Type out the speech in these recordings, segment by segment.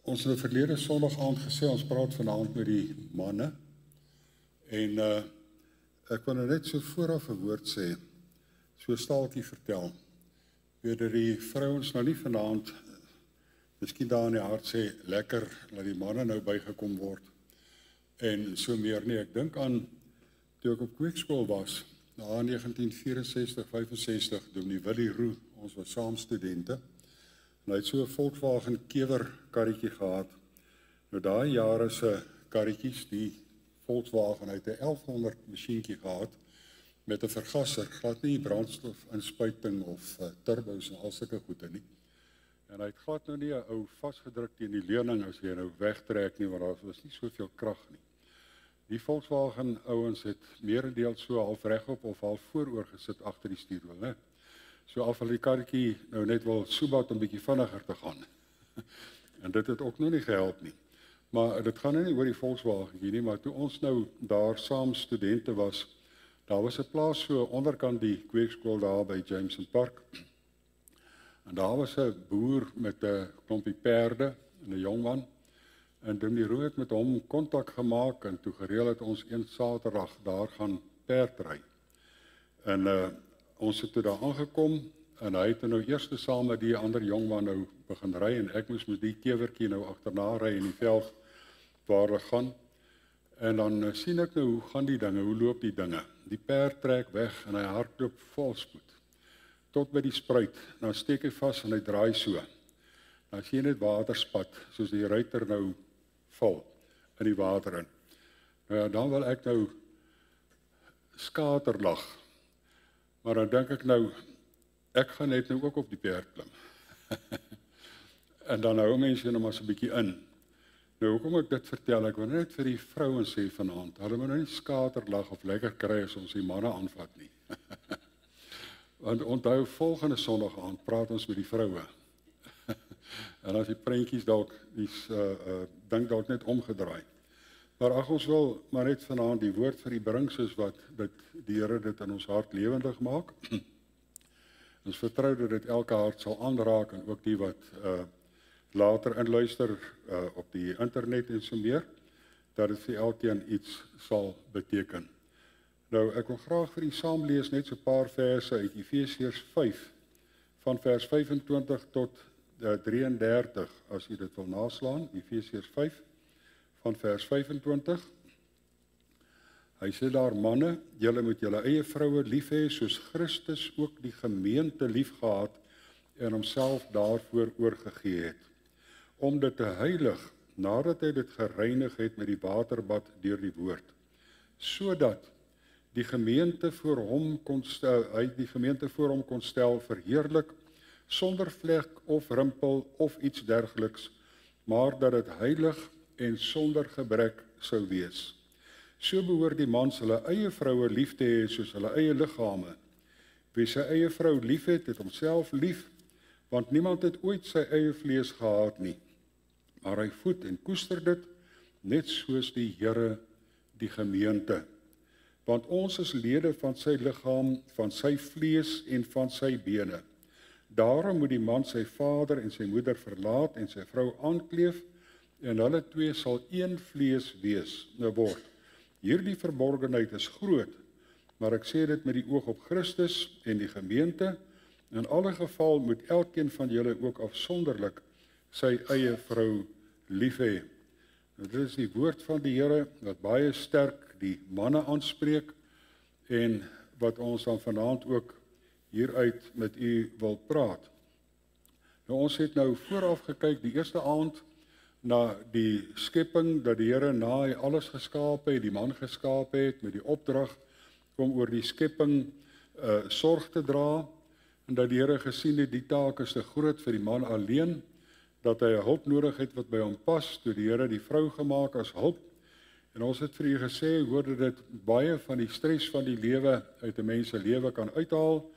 Ons het verlede Sondag aand gesê, ons praat vanaand met die manne. En ek wil nou net so vooraf 'n woord sê, so 'n staaltjie vertel. Weet dat die vrouens nou nie vanaand, miskien daar in die hart sê, lekker, dat die manne nou bygekom word. En so meer nie, ek dink aan, toe ek op kweekskool was, na 1964-65, Dominee Willie Roux, ons was saam studente, en hy het so 'n Volkswagen kewer karretjie gehad. Nou daai jare se karretjies, die Volkswagen het 'n 1100 masjienkie gehad met 'n vergasser, glad nie brandstofinspuiting of turbos en al sulke goede nie. En hy het glad nou nie 'n ou vasgedruk teen die leuning as jy nou wegtrek nie, want daar was nie soveel krag nie. Die Volkswagen ouens het meerendeels so half regop of half vooroor gesit agter die stuurwiel, né? So af van die karretjie nou net wil soebat om bietjie vinniger te gaan. En dit het ook nog nie gehelp nie. Maar dit gaan nou nie oor die Volkswagen nie, maar toe ons nou daar saam studente was, daar was 'n plaas so onderkant die kweekskool daar by Jameson Park. En daar was 'n boer met 'n klompie perde en 'n jong man. En Dominee Roux het met hom kontak gemaak en toe gereël het ons een Saterdag daar gaan perdry. En ons het toe daar aangekom en hy het nou eers saam met die ander jong man nou begin ry en ek moes met die kewertjie nou agterna ry in die veld waar hulle gaan. En dan sien ek nou hoe gaan die dinge, hoe loop die dinge. Die perd trek weg en hy hardloop vol spoed. Tot by die spruit, dan steek hy vas en hy draai so. Dan sien jy net water spat, soos die ruiter nou val in die water in. Nou ja, dan wil ek nou skaterlag. Maar dan dink ek nou, ek gaan net nou ook op die perd klim. En dan hou mense nou maar so 'n bietjie in. Nou, hoekom ek dit vertel, ek wil net vir die vrouens sê vanaand, hulle moet nou nie skaterlag of lekker kry as ons die manne aanvat nie. Want onthou, volgende Sondag aand praat ons met die vroue. En as die prentjies dalk, dink dalk net omgedraai. Maar ag, ons wil maar net vanaand die woord vir die bring, soos wat die Here dit in ons hart lewendig maak. Ons vertrou dat dit elke hart sal aanraak en ook die wat later inluister op die internet en so meer, dat dit vir elkeen iets sal beteken. Nou, ek wil graag vir u saam lees net so 'n paar verse uit Efesiërs 5, van vers 25 tot 33, as u dit wil naslaan, Efesiërs 5, van vers 25. Hy sê daar, manne, julle moet julle eie vroue lief hê, soos Christus ook die gemeente lief gehad en homself daarvoor oorgegee het, om dit te heilig, nadat hy dit gereinig het met die waterbad deur die woord, sodat die gemeente voor hom kon stel, verheerlik, sonder vlek of rimpel of iets dergeliks, maar dat dit heilig en sonder gebrek sou wees. So behoort die mans hulle eie vroue lief te hê soos hulle eie liggame. Wie sy eie vrou lief het, het homself lief, want niemand het ooit sy eie vlees gehaat nie, maar hy voed en koester dit, net soos die Here die gemeente. Want ons is lede van sy liggaam, van sy vlees en van sy bene. Daarom moet die man sy vader en sy moeder verlaat en sy vrou aankleef, en hulle twee sal een vlees wees, word. Hierdie verborgenheid is groot, maar ek sê dit met die oog op Christus en die gemeente. In alle geval moet elkeen van julle ook afsonderlik sy eie vrou lief hê. Nou, dit is die woord van die Here wat baie sterk die manne aanspreek en wat ons dan vanaand ook hieruit met u wil praat. Nou, ons het nou vooraf gekyk die eerste aand na die skepping, dat die Here na hy alles geskaap het, die man geskaap het, met die opdrag om oor die skepping sorg te dra, en dat die Here gesien het, die taak is te groot vir die man alleen, dat hy 'n hulp nodig het wat by hom pas, toe die Here die vrou gemaak as hulp. En ons het vir u gesê, hoe dit baie van die stres van die lewe uit 'n mens se lewe kan uithaal,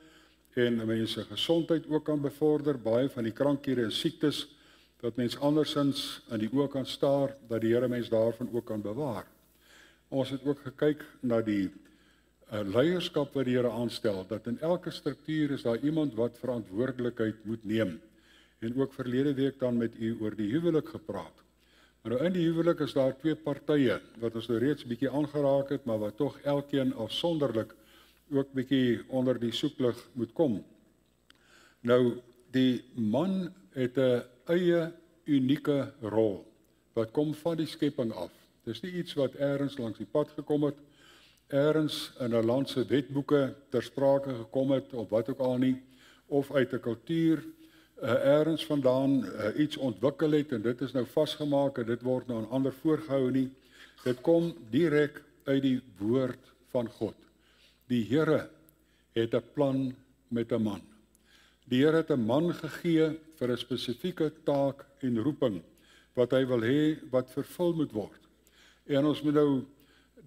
en 'n mens se gesondheid ook kan bevorder, baie van die krankhede en siektes, dat mens andersins in die oë kan staar, dat die Here mens daarvan ook kan bewaar. Ons het ook gekyk na die leierskap wat die Here aanstel, dat in elke struktuur is daar iemand wat verantwoordelikheid moet neem. en ook verlede week dan met u oor die huwelik gepraat. Maar nou in die huwelik is daar twee partye, wat ons nou reeds 'n bietjie aangeraak het, maar wat tog elkeen afsonderlik ook bietjie onder die soeklig moet kom. Nou, die man het 'n eie unieke rol, wat kom van die skepping af. Dis nie iets wat eers langs die pad gekom het, eers in 'n land se wetboeke ter sprake gekom het, of wat ook al nie, of uit 'n kultuur, eers vandaan iets ontwikkel het, en dit is nou vasgemaak, en dit word nou aan ander voorgehou nie. Dit kom direk uit die woord van God. Die Here het 'n plan met 'n man. Die Here het 'n man gegee vir 'n spesifieke taak en roeping, wat hy wil hê, wat vervul moet word. En ons moet nou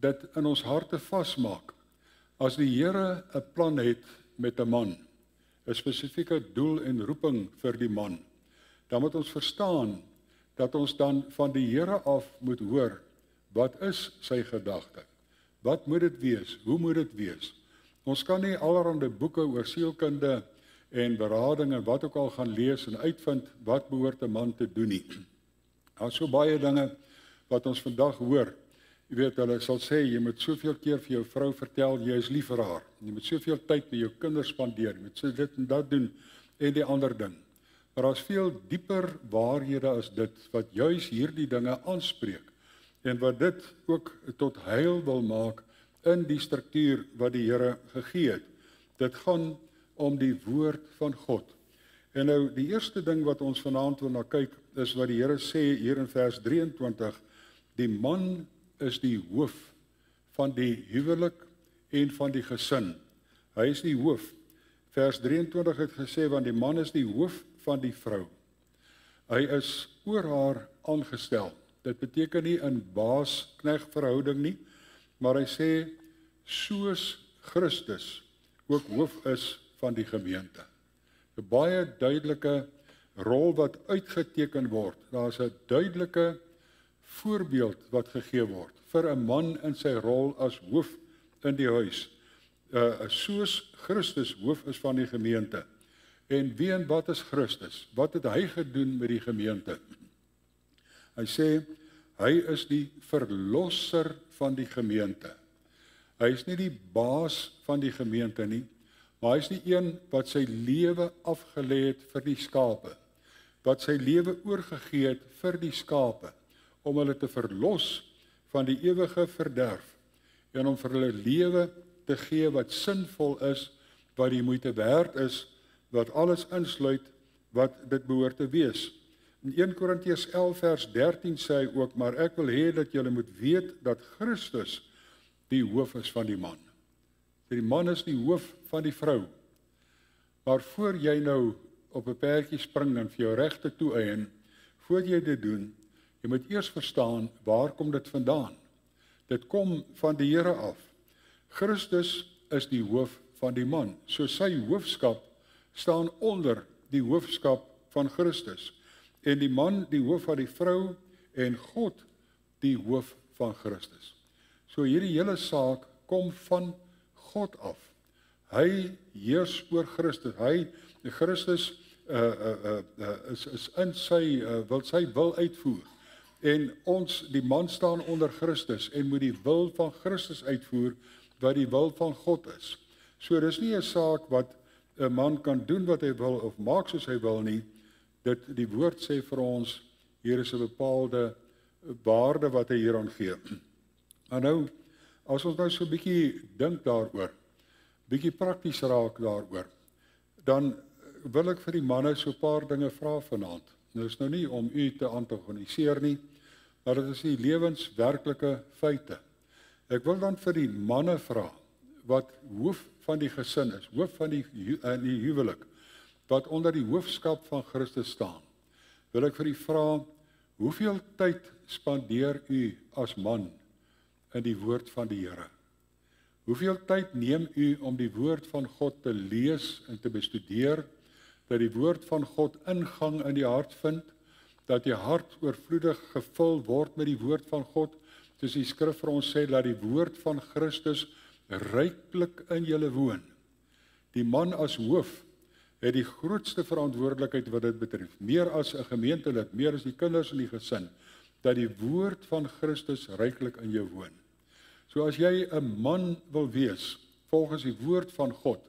dit in ons harte vasmaak. As die Here 'n plan het met 'n man, 'n spesifieke doel en roeping vir die man, dan moet ons verstaan dat ons dan van die Here af moet hoor, wat is sy gedagte? Wat moet dit wees? Hoe moet dit wees? Ons kan nie allerhande boeke oor sielkunde en berading en wat ook al gaan lees en uitvind wat behoort 'n man te doen nie. Daar's so baie dinge wat ons vandag hoor. Jy weet, hulle sal sê, jy moet soveel keer vir jou vrou vertel, jy is lief vir haar. Jy moet soveel tyd met jou kinders spandeer, jy moet so dit en dat doen, en die ander ding. Maar daar's veel dieper waarhede as dit, wat juis hierdie dinge aanspreek, en wat dit ook tot heil wil maak in die struktuur wat die Here gegee het. Dit gaan om die woord van God. En nou, die eerste ding wat ons vanaand wil na kyk, is wat die Here sê hier in vers 23, die man is die hoof van die huwelik en van die gesin. Hy is die hoof. Vers 23 het gesê, want die man is die hoof van die vrou. Hy is oor haar aangestel. Dit beteken nie 'n baas-knegt verhouding nie, maar hy sê, soos Christus ook hoof is van die gemeente. 'n baie duidelike rol wat uitgeteken word. Daar's 'n duidelike voorbeeld wat gegee word vir 'n man in sy rol as hoof in die huis. Soos Christus hoof is van die gemeente. En wie en wat is Christus? Wat het hy gedoen met die gemeente? Hy sê, hy is die verlosser van die gemeente. Hy is nie die baas van die gemeente nie, maar hy is die een wat sy lewe afgelê het vir die skape, wat sy lewe oorgegee het vir die skape, om hulle te verlos van die ewige verderf, en om vir hulle lewe te gee wat sinvol is, wat die moeite werd is, wat alles insluit, wat dit behoort te wees. In 1 Korintiërs 11 vers 13 sê hy ook, maar ek wil hê dat julle moet weet dat Christus die hoof is van die man. Die man is die hoof van die vrou. Maar voor jy nou op 'n perdjie spring en vir jou regte toeëien, voor jy dit doen, jy moet eers verstaan, waar kom dit vandaan? Dit kom van die Here af. Christus is die hoof van die man. So sy hoofskap staan onder die hoofskap van Christus. En die man die hoof van die vrou, en God die hoof van Christus. So hierdie hele saak kom van God af. Hy heers oor Christus. Christus is in sy wil uitvoer. En ons, die man staan onder Christus en moet die wil van Christus uitvoer, wat die wil van God is. So dis nie 'n saak wat 'n man kan doen wat hy wil of maak soos hy wil nie. Die woord sê vir ons, hier is 'n bepaalde waarde wat hy hieraan gee. En nou, as ons nou so 'n bietjie dink daaroor, bietjie prakties raak daaroor, dan wil ek vir die manne so 'n paar dinge vra vanaand. Nou is nou nie om u te antagoniseer nie, maar dit is die lewenswerklike feite. Ek wil dan vir die manne vra, wat hoof van die gesin is, hoof van die huwelik, wat onder die hoofskap van Christus staan, wil ek vir u vra, hoeveel tyd spandeer u as man in die woord van die Here? Hoeveel tyd neem u om die woord van God te lees en te bestudeer, dat die woord van God ingang in die hart vind, dat die hart oorvloedig gevul word met die woord van God, soos die skrif vir ons sê, dat die woord van Christus ryklik in julle woon. Die man as hoof het die grootste verantwoordelikheid wat dit betref, meer as 'n gemeentelid, meer as die kinders in die gesin, dat die woord van Christus ryklik in jou woon. So as jy 'n man wil wees, volgens die woord van God,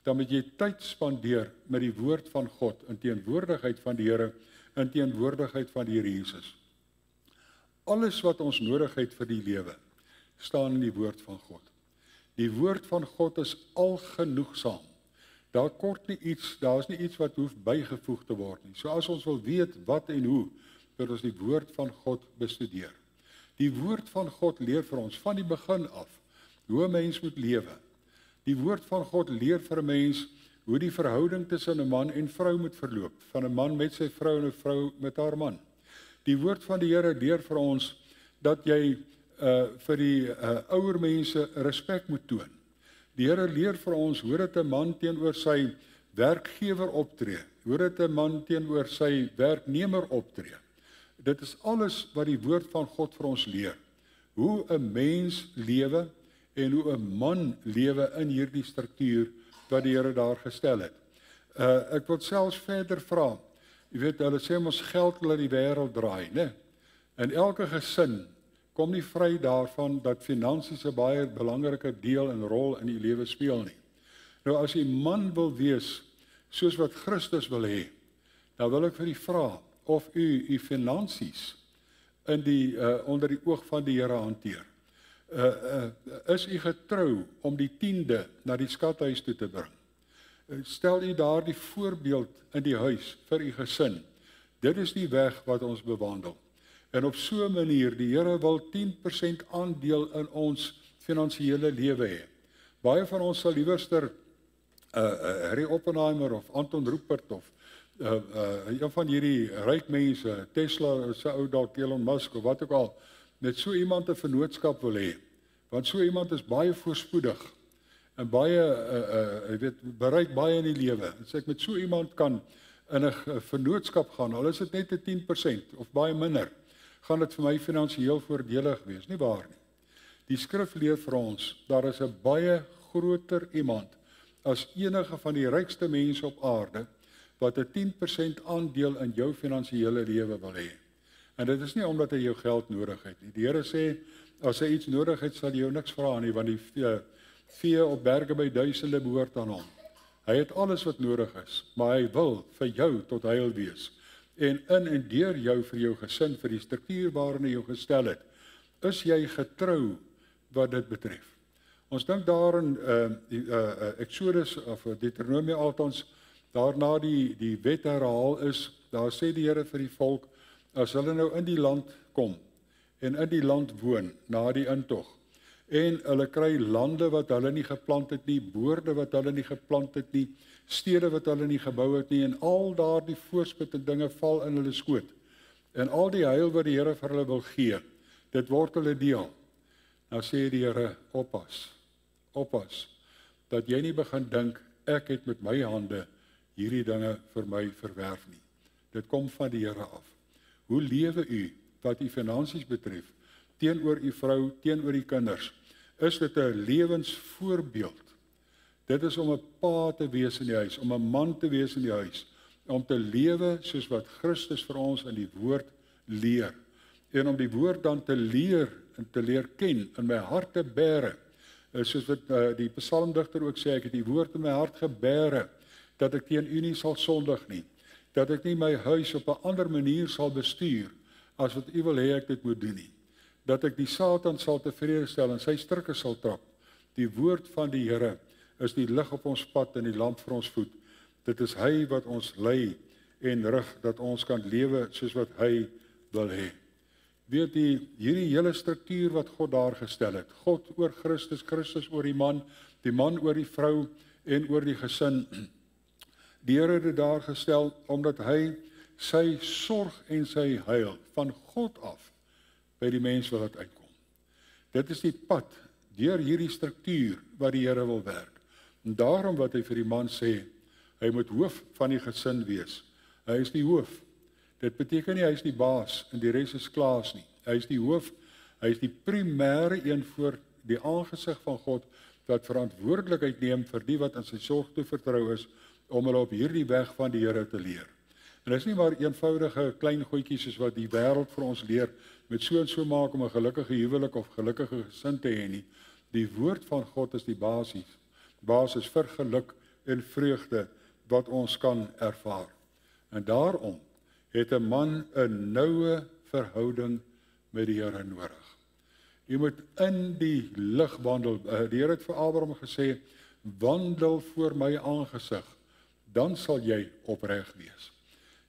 dan moet jy tyd spandeer met die woord van God, in teenwoordigheid van die Here, in teenwoordigheid van die Here Jesus. Alles wat ons nodig het vir die lewe, staan in die woord van God. Die woord van God is algenoegsaam. Daar is nie iets wat hoef bygevoeg te word nie. So as ons wil weet wat en hoe, moet ons die woord van God bestudeer. Die woord van God leer vir ons van die begin af hoe 'n mens moet lewe. Die woord van God leer vir 'n mens hoe die verhouding tussen 'n man en vrou moet verloop, van 'n man met sy vrou en 'n vrou met haar man. Die woord van die Here leer vir ons dat jy vir die ouer mense respek moet toon. Die Here leer vir ons hoe dit 'n man teenoor sy werkgewer optree, hoe dit 'n man teenoor sy werknemer optree. Dit is alles wat die woord van God vir ons leer. Hoe 'n mens lewe en hoe 'n man lewe in hierdie struktuur wat die Here daar gestel het. Ek wil selfs verder vra. Jy weet, hulle sê ons geld laat die wêreld draai, né? In elke gesin kom nie vry daarvan dat finansies 'n baie belangrike deel en rol in die lewe speel nie. Nou as jy man wil wees soos wat Christus wil hê, dan wil ek vir u vra of u finansies in onder die oog van die Here hanteer. Is u getrou om die 10de na die skathuis toe te bring? Stel u daardie voorbeeld in die huis vir u gesin. Dit is die weg wat ons bewandel. En op so 'n manier, die Here wil 10% aandeel in ons finansiële lewe hê. Baie van ons sal liewerster Harry Oppenheimer of Anton Rupert of een van hierdie ryk mense, Tesla se ou dalk Elon Musk of wat ook al, met so iemand 'n vennootskap wil hê. Want so iemand is baie voorspoedig en baie jy weet, bereik baie in die lewe. As ek met so iemand kan in 'n vennootskap gaan, al is dit net 'n 10% of baie minder, gaan dit vir my finansiëel voordelig wees, nie waar nie. Die skrif leer vir ons, daar is 'n baie groter iemand as enige van die rykste mense op aarde, wat 'n 10% aandeel in jou finansiële lewe wil hê. En dit is nie omdat hy jou geld nodig het nie. Die Here sê, as hy iets nodig het, sal jy jou niks vra nie, want die vee op berge by duisende behoort aan hom. Hy het alles wat nodig is, maar hy wil vir jou tot heil wees. En in en deur jou vir jou gesin, vir die struktuur waarin hy jou gestel het, is jy getrou wat dit betref. Ons dink daar in Exodus of Deuteronomie althans, daarna die wet herhaal is, daar sê die Here vir die volk, as hulle nou in die land kom en in die land woon na die intog, en hulle kry lande wat hulle nie geplant het nie, boorde wat hulle nie geplant het nie, stede wat hulle nie gebou het nie, en al daardie voorspoed en dinge val in hulle skoot. En al die heil wat die Here vir hulle wil gee, dit word hulle deel. Nou sê die Here, oppas, dat jy nie begin dink, ek het met my hande hierdie dinge vir my verwerf nie. Dit kom van die Here af. Hoe lewe u wat u finansies betref, teenoor u vrou, teenoor u kinders? Is dit 'n lewensvoorbeeld? Dit is om 'n pa te wees in die huis, om 'n man te wees in die huis, om te lewe soos wat Christus vir ons in die woord leer. En om die woord dan te leer en te leer ken, in my hart te bære. Soos wat die psalmdigter ook sê, ek het die woord in my hart gebære, dat ek teen u nie sal sondig nie, dat ek nie my huis op 'n ander manier sal bestuur, as wat u wil hê ek dit moet doen nie, dat ek die Satan sal tevrede stel en sy strikke sal trap. Die woord van die Here is die lig op ons pad en die lamp vir ons voet. Dit is hy wat ons lei en rig, dat ons kan lewe soos wat hy wil hê. Weet hierdie hele struktuur wat God daar gestel het, God oor Christus, Christus oor die man oor die vrou en oor die gesin. Die Here het dit daar gestel, omdat hy sy sorg en sy heil van God af by die mens wil laat uitkom. Dit is die pad deur hierdie struktuur wat die Here wil werk. En daarom wat hy vir die man sê, hy moet hoof van die gesin wees. Hy is die hoof. Dit beteken nie hy is die baas en die res is klaas nie. Hy is die hoof, hy is die primêre een voor die aangesig van God, wat verantwoordelikheid neem vir die wat aan sy sorg toe vertrou is, om hulle op hierdie weg van die Here te leer. En dit is nie maar eenvoudige klein goedjies soos wat die wêreld vir ons leer, met so en so maak om 'n gelukkige huwelik of gelukkige gesin te hê nie. Die woord van God is die basis vir geluk en vreugde wat ons kan ervaar. En daarom het 'n man 'n noue verhouding met die Here nodig. Jy moet in die lig wandel. Die Here het vir Abraham gesê, wandel voor my aangesig, dan sal jy opreg wees.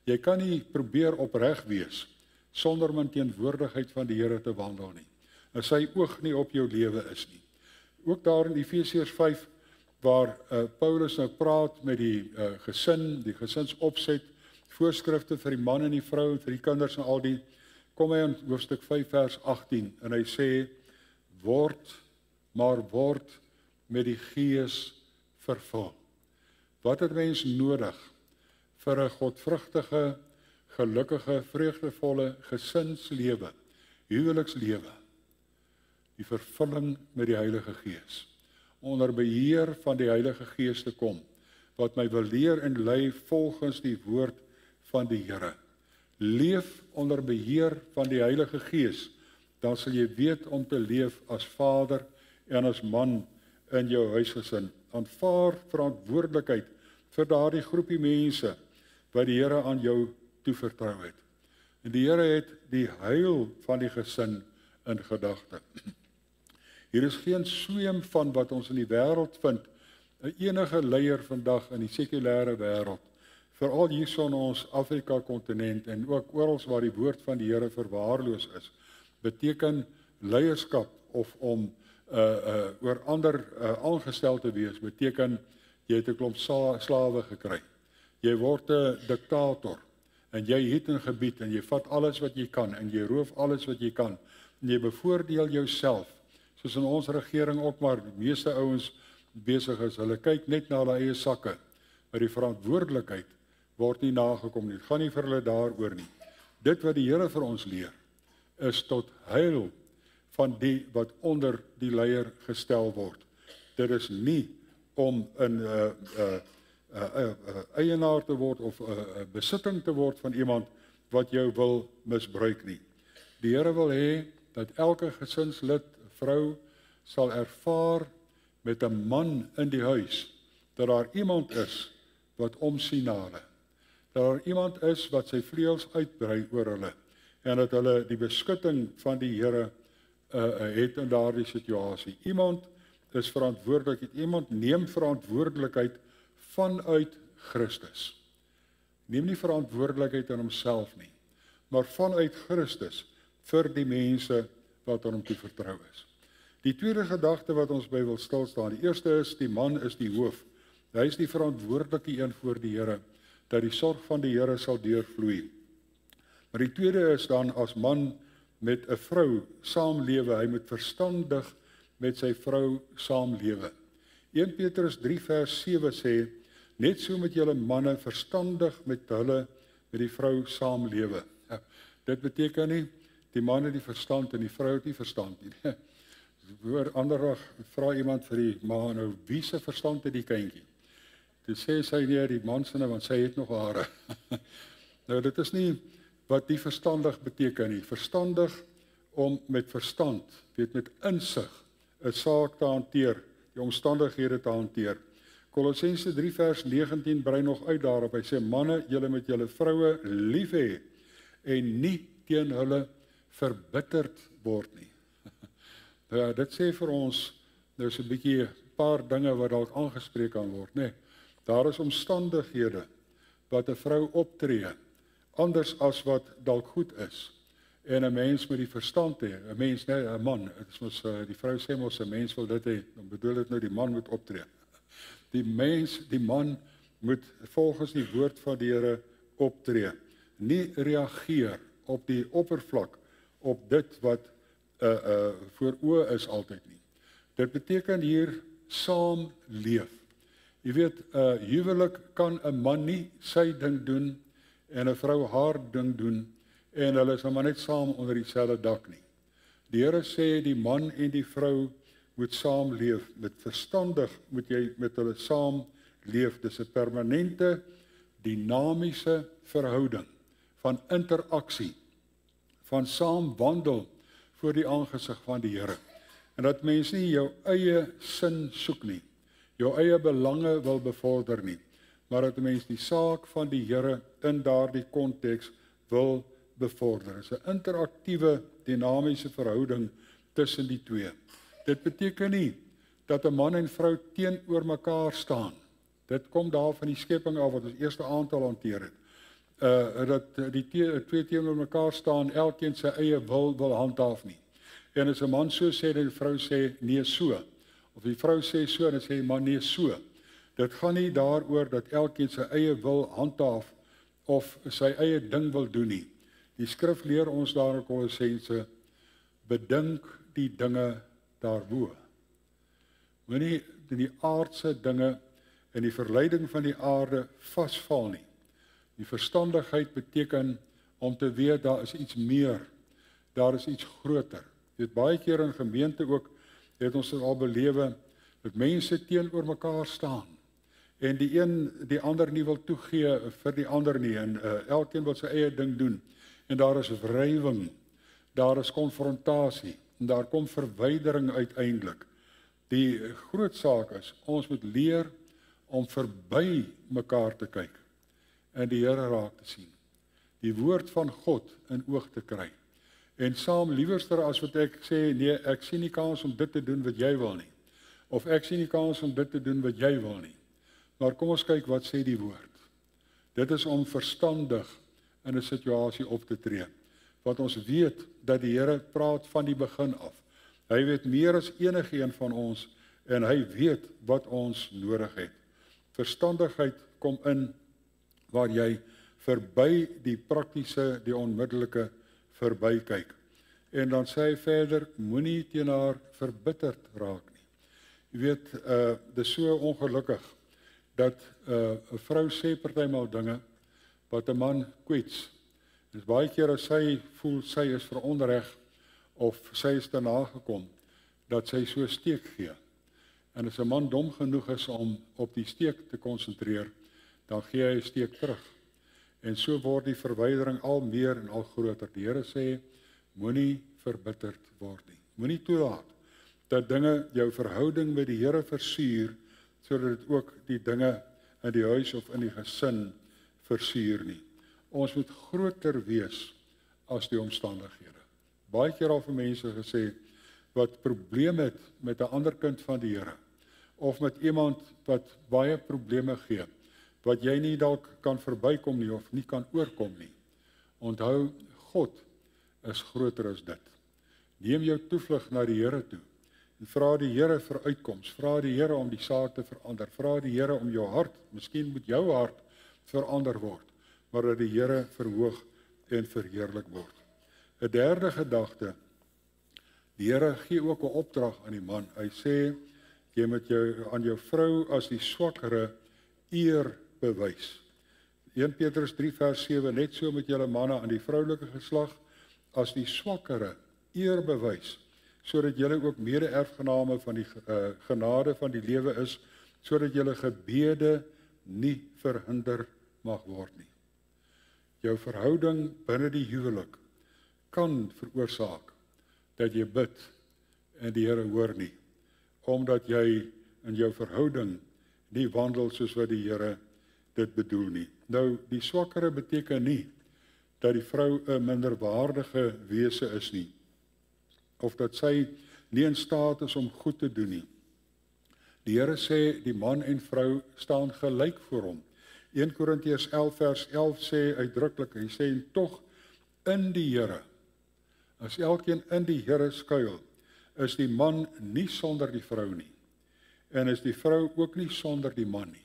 Jy kan nie probeer opreg wees sonder om in teenwoordigheid van die Here te wandel nie. En sy oog nie op jou lewe is nie. Ook daar in Efesiërs 5 waar Paulus nou praat met die gesin, die gesinsopset, voorskrifte vir die man en die vrou en vir die kinders en al die, kom hy in hoofstuk 5 vers 18 en hy sê, word met die Gees vervul. Wat het mens nodig vir 'n godvrugtige, gelukkige, vreugdevolle gesinslewe, huwelikslewe? Die vervulling met die Heilige Gees. Onder beheer van die Heilige Gees te kom, wat my wil leer en lei volgens die woord van die Here. Leef onder beheer van die Heilige Gees, dan sal jy weet om te leef as vader en as man in jou huisgesin. Aanvaar verantwoordelikheid vir daardie groepie mense wat die Here aan jou toevertrou het. En die Here het die heil van die gesin in gedagte. Hier is geen sweem van wat ons in die wêreld vind, 'n enige leier vandag in die sekulêre wêreld, veral hierso in ons Afrika kontinent en ook oral waar die woord van die Here verwaarloos is, beteken leierskap of om oor ander aangestel te wees, beteken jy het 'n klomp slawe gekry. Jy word 'n diktator en jy het 'n gebied en jy vat alles wat jy kan en jy roof alles wat jy kan en jy bevoordeel jouself. Soos in ons regering ook maar die meeste ouens besig is, hulle kyk net na hulle eie sakke, maar die verantwoordelikheid word nie nagekom nie. Dit gaan nie vir hulle daaroor nie. Dit wat die Here vir ons leer, is tot heil van die wat onder die leier gestel word. Dit is nie om 'n eienaar te word of 'n besitting te word van iemand wat jou wil misbruik nie. Die Here wil hê dat elke gesinslid, vrou, sal ervaar met 'n man in die huis, dat daar iemand is wat omsien na hulle. Dat daar iemand is wat sy vleuels uitbrei oor hulle en dat hulle die beskutting van die Here het in daardie situasie. Iemand is verantwoordelik, iemand neem verantwoordelikheid vanuit Christus. Neem nie verantwoordelikheid aan homself nie, maar vanuit Christus vir die mense wat aan hom toe vertrou is. Die tweede gedagte wat ons by wil stil staan, die eerste is, die man is die hoof. Hy is die verantwoordelike een voor die Here, dat die sorg van die Here sal deurvloei. Maar die tweede is dan, as man met 'n vrou saamlewe, hy moet verstandig met sy vrou saamlewe. 1 Petrus 3 vers 7 sê, net so met julle manne verstandig met die vrou saamlewe. Ja, dit beteken nie, die man het die verstand en die vrou het nie verstand nie. Hoor, anderdag vra iemand vir die ma, nou, wie se verstand het die kindjie? Toe sê sy nie, die man se, want sy het nog hare. Nou, dit is nie wat die verstandig beteken nie. Verstandig om met verstand, met insig, 'n saak te hanteer, die omstandighede te hanteer. Kolossense 3 vers 19 brei nog uit daarop. Hy sê, manne, julle met julle vroue lief hê en nie teen hulle verbitterd word nie. Ja, dit sê vir ons, nou is 'n bietjie 'n paar dinge wat dalk aangespreek kan word, né? Daar is omstandighede wat 'n vrou optree, anders as wat dalk goed is. En 'n mens met die verstand hê, 'n mens, nee, 'n man, dit is mos die vrou sê mos 'n mens wil dit hê, dan bedoel dit nou die man moet optree. Die man moet volgens die woord van die Here optree, nie reageer op die oppervlak op dit wat voor oë is altyd nie. Dit beteken hier saam leef. Jy weet, huwelik kan 'n man nie sy ding doen en 'n vrou haar ding doen en hulle is maar net saam onder dieselfde dak nie. Die Here sê die man en die vrou moet saam leef, met verstandig moet jy met hulle saam leef. Dis 'n permanente, dinamiese verhouding van interaksie, van saam wandel voor die aangesig van die Here. En dat mens nie jou eie sin soek nie, jou eie belange wil bevorder nie, maar dat mens die saak van die Here in daardie konteks wil bevorder. Dit is 'n interaktiewe, dinamiese verhouding tussen die twee. Dit beteken nie dat 'n man en vrou teenoor mekaar staan. Dit kom daar van die skepping af wat ons eerste aantal hanteer het. Dat die twee teenoor mekaar staan, elkeen sy eie wil handhaaf nie. En as 'n man so sê, dan die vrou sê nee so. Of die vrou sê so, dan sê die man nee so. Dit gaan nie daaroor dat elkeen sy eie wil handhaaf of sy eie ding wil doen nie. Die skrif leer ons daar in Kolossense, bedink die dinge daarbo. Moenie die aardse dinge en die verleiding van die aarde vasval nie. Die verstandigheid beteken om te weet daar is iets meer, daar is iets groter. Dit baie keer in gemeente ook, het ons dit al belewe, dat mense teenoor mekaar staan, en die een die ander nie wil toegee vir die ander nie, en elkeen wil sy eie ding doen, en daar is wrywing, daar is konfrontasie, en daar kom verwydering uiteindelik. Die groot saak is, ons moet leer om verby mekaar te kyk, en die Here raak te sien, die woord van God in oog te kry, en saam liewerster as wat ek sê, nee, ek sien nie kans om dit te doen wat jy wil nie, of ek sien nie kans om dit te doen wat jy wil nie, maar kom ons kyk wat sê die woord. Dit is om verstandig in 'n situasie op te tree, want ons weet dat die Here praat van die begin af. Hy weet meer as enige een van ons, en hy weet wat ons nodig het. Verstandigheid kom in waar jy verby die praktiese, die onmiddellike verby kyk. En dan sê hy verder, moenie teen haar verbitterd raak nie. Jy weet, dit is so ongelukkig dat 'n vrou sê partymal dinge wat 'n man kwets. Dis baie keer as sy voel sy is veronreg of sy is te nagekom, dat sy so steek gee. En as 'n man dom genoeg is om op die steek te konsentreer, dan gee hy 'n steek terug. En so word die verwydering al meer en al groter. Die Here sê, moenie verbitterd word nie. Moenie toelaat dat dinge jou verhouding met die Here versuur, sodat dit ook die dinge in die huis of in die gesin versuur nie. Ons moet groter wees as die omstandighede. Baie keer al vir mense gesê, wat probleem het met 'n ander kind van die Here, of met iemand wat baie probleme gee, wat jy nie dalk kan verbykom nie, of nie kan oorkom nie. Onthou, God is groter as dit. Neem jou toevlug na die Here toe, en vra die Here vir uitkoms, vra die Here om die saak te verander, vra die Here om jou hart, miskien moet jou hart verander word, maar dat die Here verhoog en verheerlik word. 'n derde gedagte, die Here gee ook 'n opdrag aan die man. Hy sê, jy moet aan jou vrou as die swakkere eer bewys. 1 Petrus 3 vers 7, net so met julle manne aan die vroulike geslag as die swakkere eer bewys, sodat julle ook mede-erfgename van die genade van die lewe is, sodat julle gebede nie verhinder mag word nie. Jou verhouding binne die huwelik kan veroorsaak dat jy bid en die Here hoor nie, omdat jy in jou verhouding nie wandel soos wat die Here dit bedoel nie. Nou, die swakkere beteken nie dat die vrou 'n minderwaardige wese is nie, of dat sy nie in staat is om goed te doen nie. Die Here sê, die man en vrou staan gelyk voor hom. 1 Korintiërs 11 vers 11 sê uitdruklik, hy sê, en tog in die Here, as elkeen in die Here skuil, is die man nie sonder die vrou nie, en is die vrou ook nie sonder die man nie.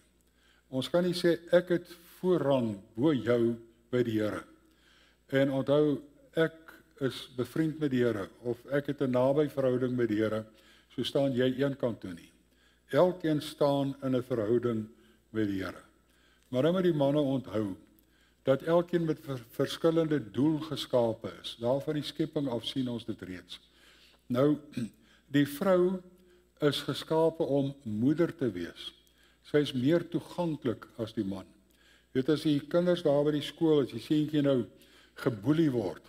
Ons kan nie sê, ek het voorrang bo jou by die Here, en onthou, ek is bevriend met die Here, of ek het 'n naby verhouding met die Here, so staan jy een kant toe nie. Elkeen staan in 'n verhouding met die Here. Maar nou moet die manne onthou, dat elkeen met verskillende doel geskape is. Daarvan die skepping af sien ons dit reeds. Nou, die vrou is geskape om moeder te wees. Sy is meer toeganklik as die man. Weet as die kinders daar by die skool, as die seentjie nou geboelie word,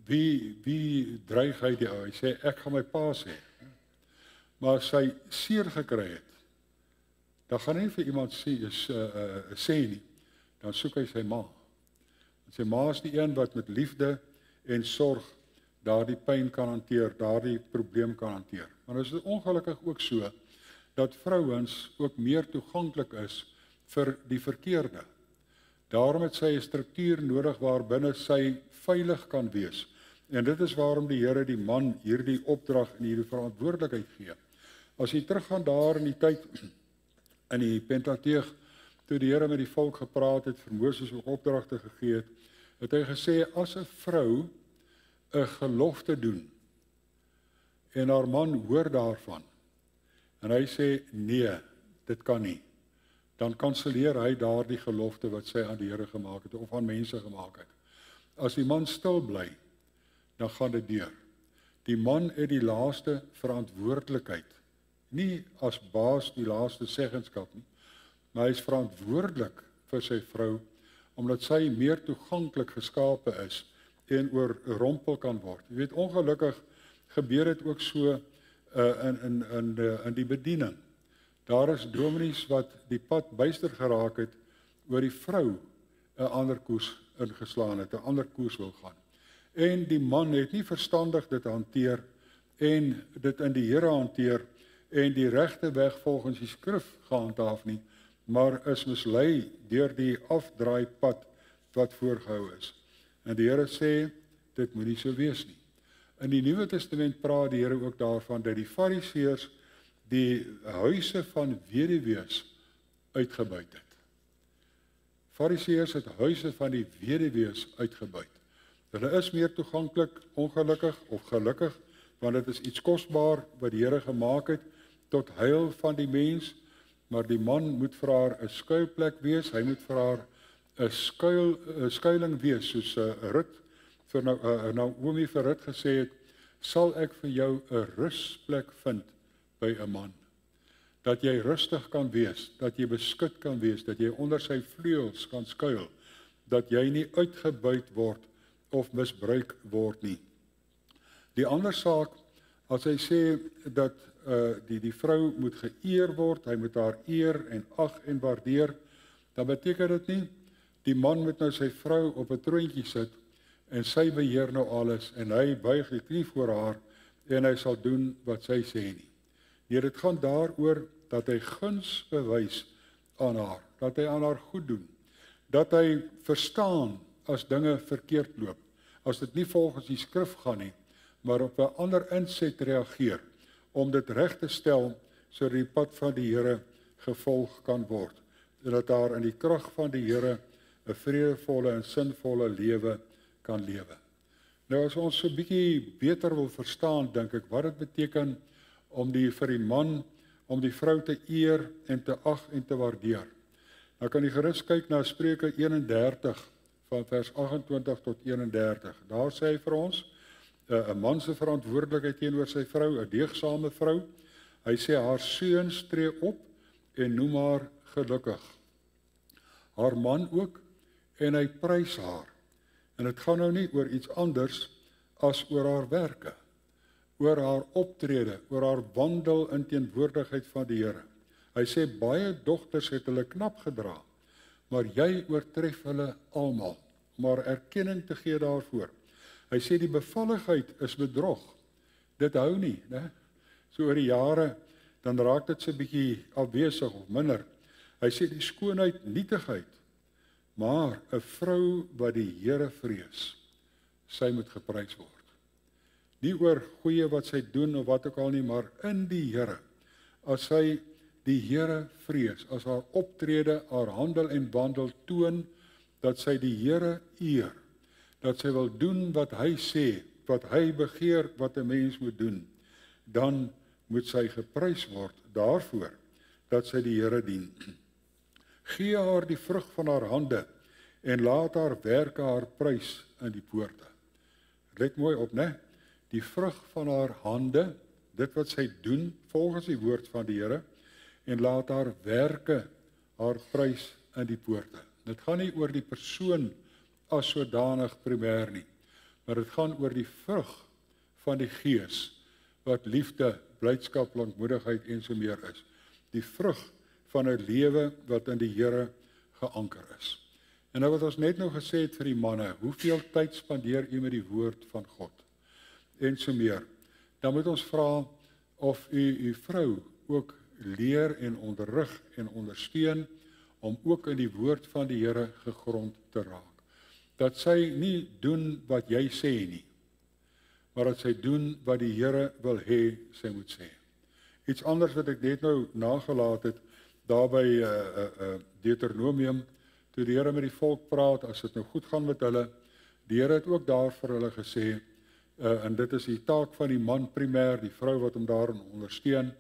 wie dreig hy die ou? Hy sê, ek gaan my pa sê. Maar as hy seer gekry het, dan gaan hy nie vir iemand sê nie, dan soek hy sy ma. Sy ma is die een wat met liefde en sorg daardie pyn kan hanteer, daardie probleem kan hanteer. Maar is dit ongelukkig ook so, dat vrouens ook meer toeganklik is vir die verkeerde. Daarom het sy 'n struktuur nodig waarbinne sy veilig kan wees. En dit is waarom die Here die man hierdie opdrag en hierdie verantwoordelikheid gee. As jy teruggaan daar in die tyd in die Pentateeg, toe die Here met die volk gepraat het, vir Moses ook opdragte gegee het, het hy gesê, as 'n vrou 'n gelofte doen, en haar man hoor daarvan, en hy sê, nee, dit kan nie, dan kanselleer hy daardie gelofte wat sy aan die Here gemaak het, of aan mense gemaak het. As die man stil bly, dan gaan dit deur. Die man het die laaste verantwoordelikheid, nie as baas die laaste seggenskap nie, maar hy is verantwoordelik vir sy vrou, omdat sy meer toeganklik geskape is, en oorrompel kan word. Jy weet, ongelukkig gebeur dit ook so in die bediening. Daar is dominees wat die pad byster geraak het, oor die vrou 'n ander koers ingeslaan het, 'n ander koers wil gaan. En die man het nie verstandig dit hanteer, en dit in die Here hanteer, en die regte weg volgens die skrif gehandhaaf nie, maar is mislei deur die afdraaipad wat voorgehou is. En die Here sê, dit moet nie so wees nie. In die Nuwe Testament praat die Here ook daarvan, dat die Fariseërs die huise van weduwees uitgebuit het. Fariseërs het huise van die weduwees uitgebuit. Hulle is meer toeganklik, ongelukkig of gelukkig, want dit is iets kosbaar wat die Here gemaak het, tot heil van die mens, maar die man moet vir haar 'n skuilplek wees, hy moet vir haar 'n skuiling wees, soos Rut vir Naomi vir Rut gesê het, sal ek vir jou 'n rusplek vind by 'n man. Dat jy rustig kan wees, dat jy beskut kan wees, dat jy onder sy vleuels kan skuil, dat jy nie uitgebuit word of misbruik word nie. Die ander saak, as hy sê dat die vrou moet geëer word, hy moet haar eer en ag en waardeer, dan beteken dit nie, die man moet nou sy vrou op 'n troontjie sit, en sy beheer nou alles, en hy buig die knie voor haar, en hy sal doen wat sy sê nie. Nee, dit gaan daaroor, dat hy guns bewys aan haar, dat hy aan haar goed doen, dat hy verstaan as dinge verkeerd loop, as dit nie volgens die skrif gaan nie, maar op 'n ander inset reageer, om dit reg te stel, sodat die pad van die Here gevolg kan word, en dat daar in die krag van die Here 'n vredevolle en sinvolle lewe kan lewe. Nou as ons so 'n bietjie beter wil verstaan, dink ek, wat dit beteken om vir die man, om die vrou te eer en te ag en te waardeer. Nou kan jy gerus kyk na Spreuke 31 van vers 28 tot 31. Daar sê hy vir ons 'n man se verantwoordelikheid teenoor sy vrou, 'n deegsame vrou. Hy sê haar seuns tree op en noem haar gelukkig. Haar man ook, en hy prys haar. En dit gaan nou nie oor iets anders as oor haar werke, oor haar optrede, oor haar wandel in teenwoordigheid van die Here. Hy sê baie dogters het hulle knap gedra, maar jy oortref hulle almal, om haar erkenning te gee daarvoor. Hy sê die bevalligheid is bedrog. Dit hou nie, né? So oor die jare dan raak dit so 'n bietjie afwesig of minder. Hy sê die skoonheid nietigheid, maar 'n vrou wat die Here vrees, sy moet geprys word. Nie oor goeie wat sy doen of wat ook al nie, maar in die Here. As sy die Here vrees, as haar optrede, haar handel en wandel toon, dat sy die Here eer, dat sy wil doen wat hy sê, wat hy begeer, wat 'n mens moet doen, dan moet sy geprys word daarvoor, dat sy die Here dien. Gee haar die vrug van haar hande, en laat haar werke haar prys in die poorte. Let mooi op, né? Die vrug van haar hande, dit wat sy doen, volgens die woord van die Here, en laat haar werke haar prys in die poorte. Dit gaan nie oor die persoon as sodanig primêr nie, maar dit gaan oor die vrug van die Gees, wat liefde, blydskap, lankmoedigheid en so meer is. Die vrug van 'n lewe wat in die Here geanker is. En nou wat ons net nou gesê het vir die manne, hoeveel tyd spandeer u met die woord van God? En so meer. Dan moet ons vra of u vrou ook leer en onderrig en ondersteun om ook in die woord van die Here gegrond te raak. Dat sy nie doen wat jy sê nie, maar dat sy doen wat die Here wil hê sy moet sê. Iets anders wat ek net nou nagelaat het, daar by Deuteronomium, toe die Here met die volk praat, as dit nou goed gaan met hulle, die Here het ook daar vir hulle gesê, en dit is die taak van die man primêr, die vrou wat hom daarin ondersteun,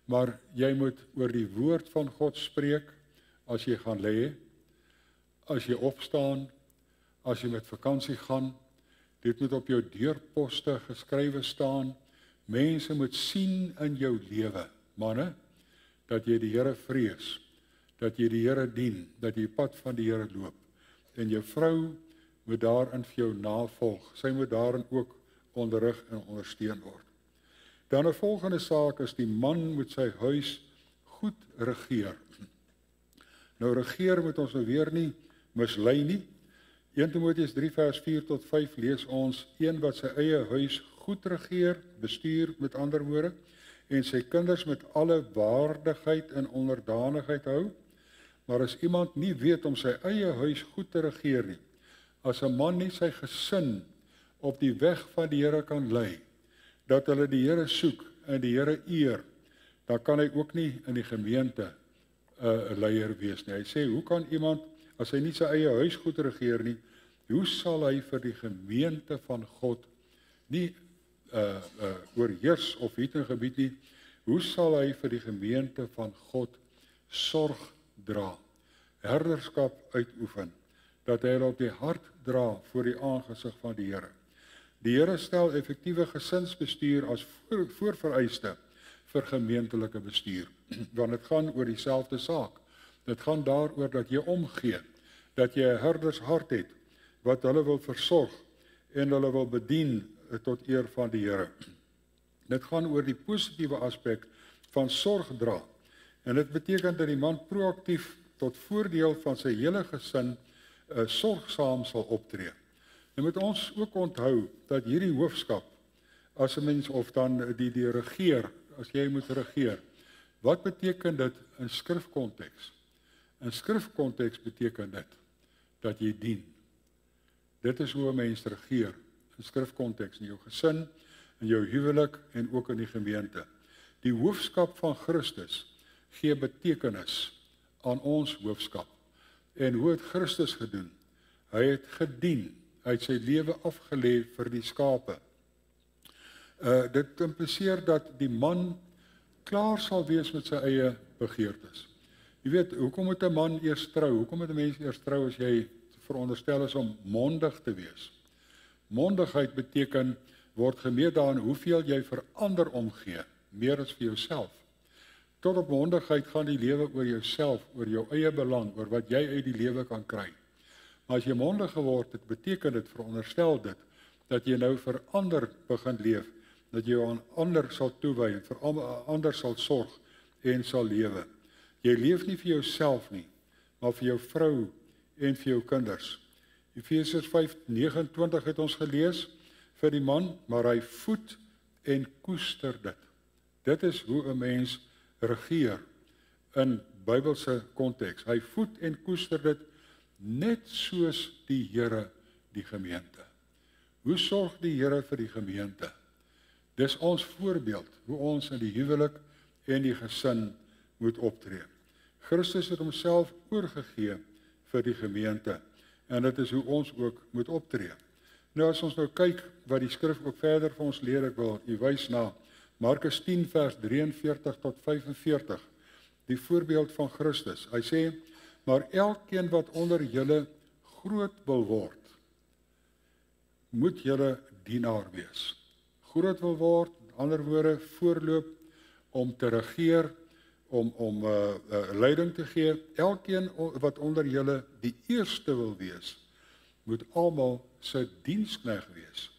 maar jy moet oor die woord van God spreek, as jy gaan lê, as jy opstaan, as jy met vakansie gaan, dit moet op jou deurposte geskrywe staan, mense moet sien in jou lewe, manne, dat jy die Here vrees, dat jy die Here dien, dat jy pad van die Here loop, en jou vrou moet daarin vir jou navolg, sy moet daarin ook onderrig en ondersteun word. Dan 'n volgende saak is, die man moet sy huis goed regeer. Nou regeer moet ons nou weer nie mislei nie. 1 Timoteus 3 vers 4 tot 5 lees ons, een wat sy eie huis goed regeer, bestuur met ander woorde, en sy kinders met alle waardigheid en onderdanigheid hou. Maar as iemand nie weet om sy eie huis goed te regeer nie, as 'n man nie sy gesin op die weg van die Here kan lei, dat hulle die Here soek en die Here eer, dan kan hy ook nie in die gemeente 'n leier wees nie. Hy sê, hoe kan iemand, as hy nie sy eie huis goed regeer nie, hoe sal hy vir die gemeente van God nie oorheers of het 'n gebied nie, hoe sal hy vir die gemeente van God sorg dra, herderskap uitoefen, dat hy hulle op die hart dra voor die aangesig van die Here. Die Here stel effektiewe gesinsbestuur as voorvereiste vir gemeentelike bestuur, want dit gaan oor dieselfde saak. Dit gaan daaroor dat jy omgee, dat jy 'n herdershart het, wat hulle wil versorg en hulle wil bedien tot eer van die Here. Dit gaan oor die positiewe aspek van sorg dra, en dit beteken dat die man proaktief tot voordeel van sy hele gesin sorgsaam sal optree. Nou moet ons ook onthou dat hierdie hoofskap, as 'n mens of dan die regeer, as jy moet regeer, wat beteken dit in skrifkonteks? In skrifkonteks beteken dit dat jy dien. Dit is hoe 'n mens regeer in skrifkonteks, in jou gesin, in jou huwelik en ook in die gemeente. Die hoofskap van Christus gee betekenis aan ons hoofskap. En hoe het Christus gedoen? Hy het gedien, hy het sy lewe afgelê vir die skape. Dit impliseer dat die man klaar sal wees met sy eie begeertes. Jy weet, hoekom moet 'n man eers trou? Hoekom moet 'n mens eers trou as jy veronderstel is om mondig te wees? Mondigheid beteken, word gemeet daarin hoeveel jy vir ander omgee, meer as vir jouself. Tot op mondigheid gaan die lewe oor jouself, oor jou eie belang, oor wat jy uit die lewe kan kry. Maar as jy mondig geword het, beteken dit, veronderstel dit, dat jy nou vir ander begin leef, dat jy aan ander sal toewy, en vir ander sal sorg en sal lewe. Jy leef nie vir jouself nie, maar vir jou vrou en vir jou kinders. Efesiërs 5:29 het ons gelees vir die man, maar hy voed en koester dit. Dit is hoe 'n mens regeer in Bybelse konteks. Hy voed en koester dit net soos die Here die gemeente. Hoe sorg die Here vir die gemeente? Dis ons voorbeeld hoe ons in die huwelik en die gesin moet optree. Christus het homself oorgegee vir die gemeente, en dit is hoe ons ook moet optree. Nou as ons nou kyk wat die skrif ook verder vir ons leer, ek wil u wys na Markus 10 vers 43 tot 45, die voorbeeld van Christus. Hy sê, maar elkeen wat onder julle groot wil word, moet julle dienaar wees. Groot wil word, met ander woorde, voorloop om te regeer, om leiding te gee. Elkeen wat onder julle die eerste wil wees, moet almal sy diensknegt wees.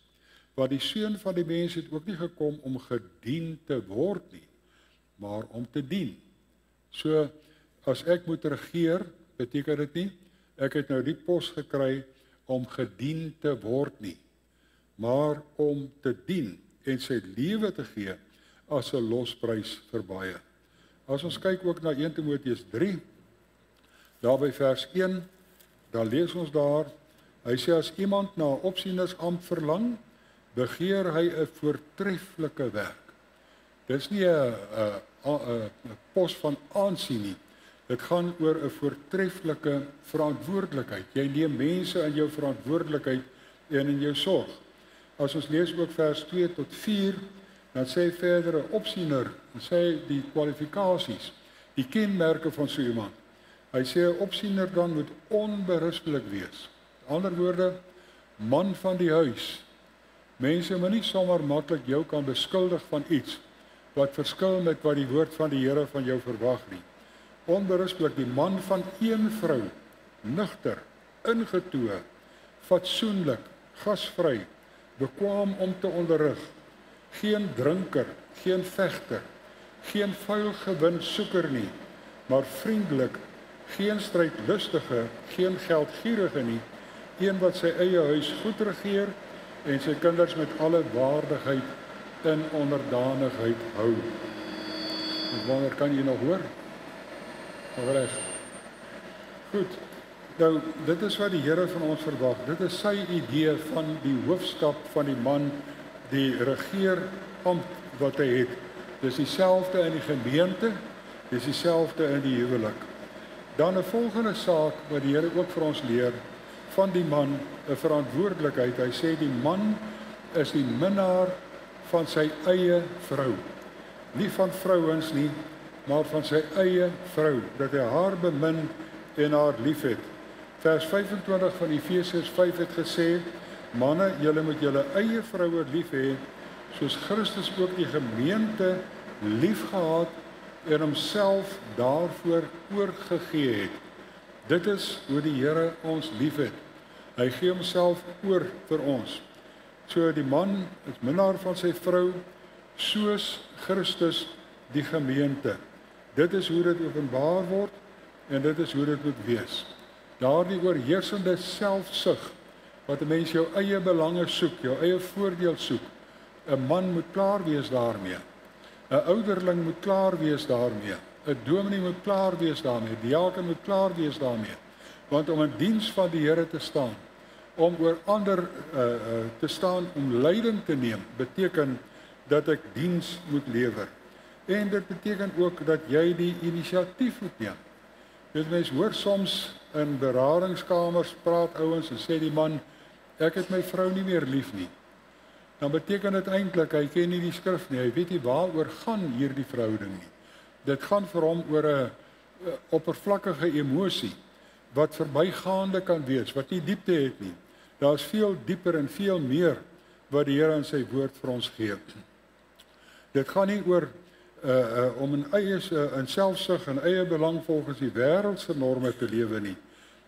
Want die Seun van die mens het ook nie gekom om gedien te word nie, maar om te dien. So, as ek moet regeer, beteken dit nie, ek het nou die pos gekry om gedien te word nie, maar om te dien en sy lewe te gee as 'n losprys vir baie. As ons kyk ook na 1 Timoteus 3, daar by vers 1, dan lees ons daar, hy sê as iemand na opsienersambt verlang, begeer hy 'n voortreffelike werk. Dit is nie 'n pos van aansien nie. Dit gaan oor 'n voortreffelike verantwoordelikheid. Jy neem mense in jou verantwoordelikheid en in jou sorg. As ons lees ook vers 2 tot 4, dan sê verder 'n opsiener, en sê die kwalifikasies, die kenmerke van so iemand. Hy sê 'n opsiener dan moet onberispelik wees. Met ander woorde, man van die huis. Mense moet nie sommer maklik jou kan beskuldig van iets wat verskil met wat die woord van die Here van jou verwag nie. Onberispelik, die man van een vrou, nugter, ingetoe, fatsoenlik, gasvry, bekwaam om te onderrig, geen drinker, geen vegter, geen vuil gewin soeker nie, maar vriendelik, geen strydlustige, geen geldgierige nie, een wat sy eie huis goed regeer en sy kinders met alle waardigheid en onderdanigheid hou. En wanneer kan jy nog hoor? Reg. Goed. Nou, dit is wat die Here van ons verwag. Dit is sy idee van die hoofskap van die man, die regeerambt wat hy het. Dis dieselfde in die gemeente, dis dieselfde in die huwelik. Dan 'n volgende saak wat die Here ook vir ons leer, van die man 'n verantwoordelikheid. Hy sê die man is die minnaar van sy eie vrou. Nie van vrouens nie, maar van sy eie vrou, dat hy haar bemin en haar liefhet. Vers 25 van Efesiërs 5 het gesê, manne, julle moet julle eie vroue lief hê, soos Christus ook die gemeente liefgehad en homself daarvoor oorgegee het. Dit is hoe die Here ons liefhet. Hy gee homself oor vir ons. So die man is minnaar van sy vrou, soos Christus die gemeente. Dit is hoe dit openbaar word en dit is hoe dit moet wees. Daardie oorheersende selfsug, wat 'n mens jou eie belange soek, jou eie voordeel soek. 'n Man moet klaar wees daarmee. 'n Ouderling moet klaar wees daarmee. 'n Dominee moet klaar wees daarmee. 'n Diaken moet klaar wees daarmee. Want om in diens van die Here te staan, om oor ander te staan, om leiding te neem, beteken dat ek diens moet lewer. En dit beteken ook dat jy die inisiatief moet neem. Dit mens hoor soms in beradingskamers praat ouens en sê die man, ek het my vrou nie meer lief nie. Dan beteken dit eintlik hy ken nie die skrif nie. Hy weet nie waaroor gaan hierdie verhouding nie. Dit gaan vir hom oor 'n oppervlakkige emosie wat verbygaande kan wees, wat nie diepte het nie. Daar's veel dieper en veel meer wat die Here in sy woord vir ons gee. Dit gaan nie oor om in selfsug en eie belang volgens die wêreldse norme te lewe nie,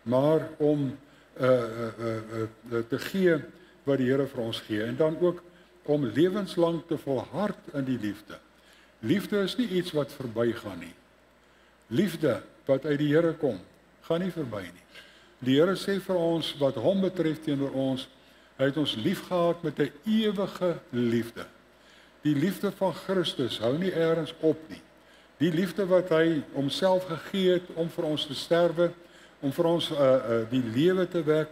maar om te gee wat die Here vir ons gee en dan ook om lewenslang te volhard in die liefde. Liefde is nie iets wat verbygaan nie. Liefde wat uit die Here kom, gaan nie verby nie. Die Here sê vir ons wat hom betref teenoor ons, hy het ons liefgehad met 'n ewige liefde. Die liefde van Christus hou nie eers op nie. Die liefde wat hy homself gegee het om vir ons te sterwe, om vir ons die lewe te wek,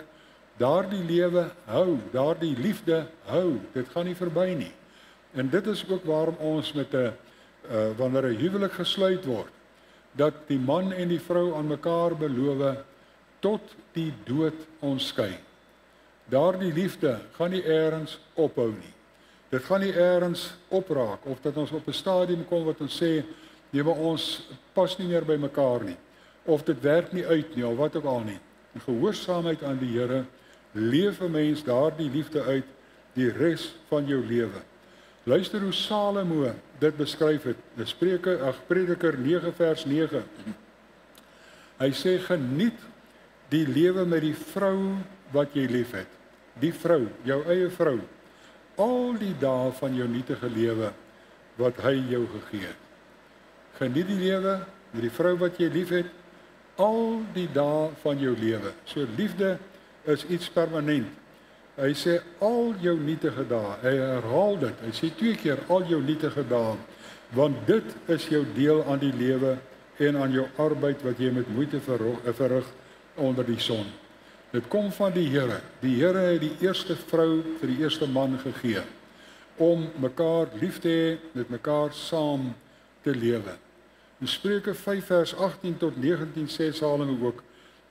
daardie lewe hou, daardie liefde hou. Dit gaan nie verby nie. En dit is ook waarom ons met wanneer 'n huwelik gesluit word, dat die man en die vrou aan mekaar beloof tot die dood ons skei. Daardie liefde gaan nie eers ophou nie. Dit gaan nie eers opraak of dat ons op 'n stadium kom wat ons sê, nee, maar ons pas nie meer by mekaar nie. Of dit werk nie uit nie of wat ook al nie. In gehoorsaamheid aan die Here leef 'n mens daardie liefde uit die res van jou lewe. Luister hoe Salomo dit beskryf het. Prediker 9 vers 9. Hy sê, geniet die lewe met die vrou wat jy lief het. Die vrou, jou eie vrou. Al die dae van jou nietige lewe wat hy jou gegee het. Geniet die lewe met die vrou wat jy lief het, al die dae van jou lewe. So liefde is iets permanent. Hy sê al jou nietige dae, hy herhaal dit, hy sê 2 keer al jou nietige dae, want dit is jou deel aan die lewe en aan jou arbeid wat jy met moeite verrig onder die son. Dit kom van die Here. Die Here het die eerste vrou vir die eerste man gegee, om mekaar lief te hê, met mekaar saam te lewe. In Spreuke 5 vers 18 tot 19 sê Salomo ook,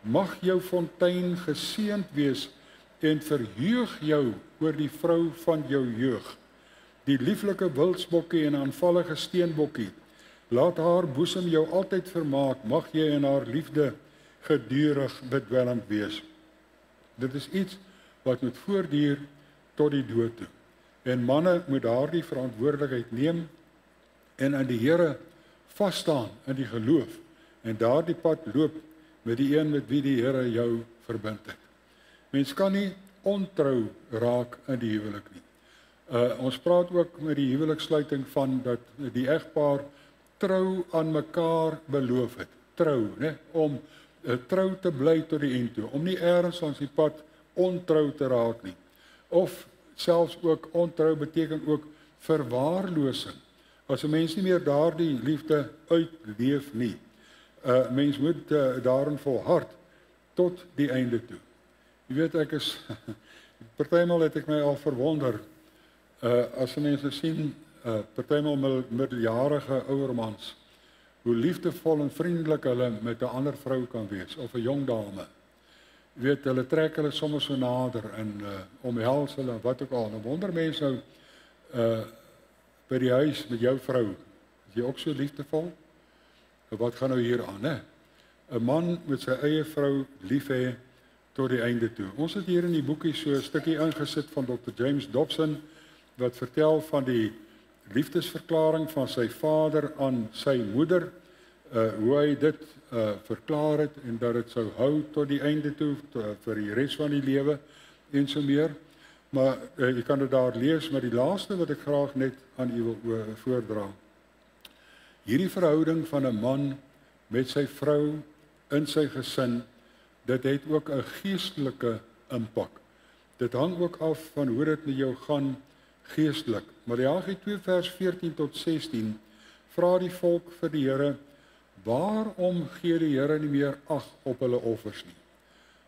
mag jou fontein geseënd wees en verheug jou oor die vrou van jou jeug. Die lieflike wildsbokkie en aanvallige steenbokkie, laat haar boesem jou altyd vermaak, mag jy in haar liefde gedurig bedwelmd wees. Dit is iets wat moet voortduur tot die dood toe. En manne moet daardie verantwoordelikheid neem en aan die Here vas staan in die geloof en daardie pad loop met die een met wie die Here jou verbind het. Mens kan nie ontrou raak in die huwelik nie. Ons praat ook met die huweliksluiting van dat die egpaar trou aan mekaar beloof het. Trou, né? Om trou te bly tot die eind toe, om nie ergens langs die pad ontrou te raak nie. Of selfs ook ontrou beteken ook verwaarlosing. As 'n mens nie meer daardie liefde uitleef nie. Mens moet daarin volhard tot die einde toe. Jy weet, ek is partymal het ek my al verwonder as mense sien partymal middeljarige ouer mans hoe liefdevol en vriendelik hulle met 'n ander vrou kan wees of 'n jong dame. Jy weet, hulle trek hulle sommer so nader en omhels hulle wat ook al. Dan wonder mense nou by die huis met jou vrou, is jy ook so liefdevol? Wat gaan nou hier aan, hè? 'n Man met sy eie vrou lief hê tot die einde toe. Ons het hier in die boekie so 'n stukkie ingesit van Dr. James Dobson wat vertel van die liefdesverklaring van sy vader aan sy moeder, hoe hy dit verklaar het en dat dit sou hou tot die einde toe, vir die res van die lewe en so meer. Maar jy kan dit daar lees, maar die laaste wat ek graag net aan u wil voordra. Hierdie verhouding van 'n man met sy vrou in sy gesin, dit het ook 'n geestelike impak. Dit hang ook af van hoe dit met jou gaan geestelik. Maleagi 2 vers 14 tot 16 vra die volk vir die Here, waarom gee die Here nie meer ag op hulle offers nie?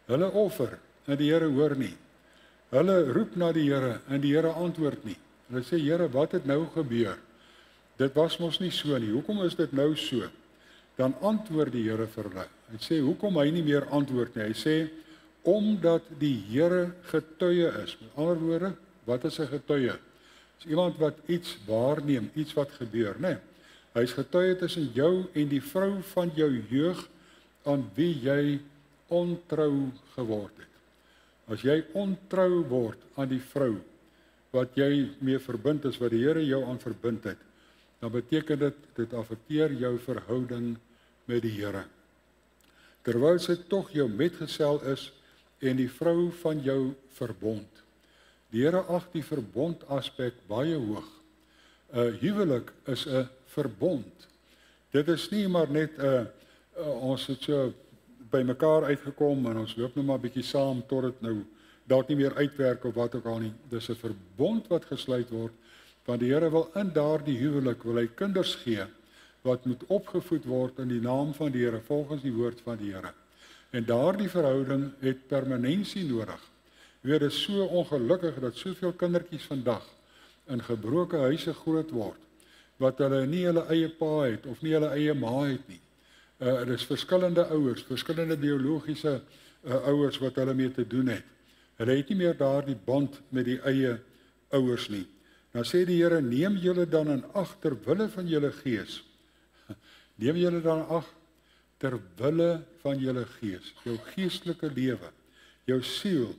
Hulle offer en die Here hoor nie. Hulle roep na die Here en die Here antwoord nie. Hulle sê, Here, wat het nou gebeur? Dit was mos nie so nie. Hoekom is dit nou so? Dan antwoord die Here vir hulle. Hy sê, hoekom hy nie meer antwoord nie? Hy sê, omdat die Here getuie is. Met ander woorde, wat is 'n getuie? Dis iemand wat iets waarneem, iets wat gebeur, né? Hy is getuie tussen jou en die vrou van jou jeug aan wie jy ontrou geword het. As jy ontrou word aan die vrou wat jy mee verbind is, wat die Here jou aan verbind het, dan beteken dit affekteer jou verhouding met die Here. Terwyl sy tog jou metgesel is en die vrou van jou verbond. Die Here ag die verbond aspek baie hoog. 'n Huwelik is 'n verbond. Dit is nie maar net ons het so by mekaar uitgekom en ons loop nou maar bietjie saam tot dit nou dalk nie meer uitwerk of wat ook al nie. Dis 'n verbond wat gesluit word, want die Here wil in daardie huwelik wil hy kinders gee wat moet opgevoed word in die naam van die Here volgens die woord van die Here. En daardie verhouding het permanensie nodig. Dit is so ongelukkig dat soveel kindertjies vandag in gebroke huise groot word, wat hulle nie hulle eie pa het of nie hulle eie ma het nie. Dit is verskillende ouers, verskillende biologiese ouers wat hulle mee te doen het. Hulle het nie meer daardie band met die eie ouers nie. Nou sê die Here, neem julle dan in ag ter wille van julle gees. Neem julle dan in ag ter wille van julle gees, jou geestelike lewe, jou siel,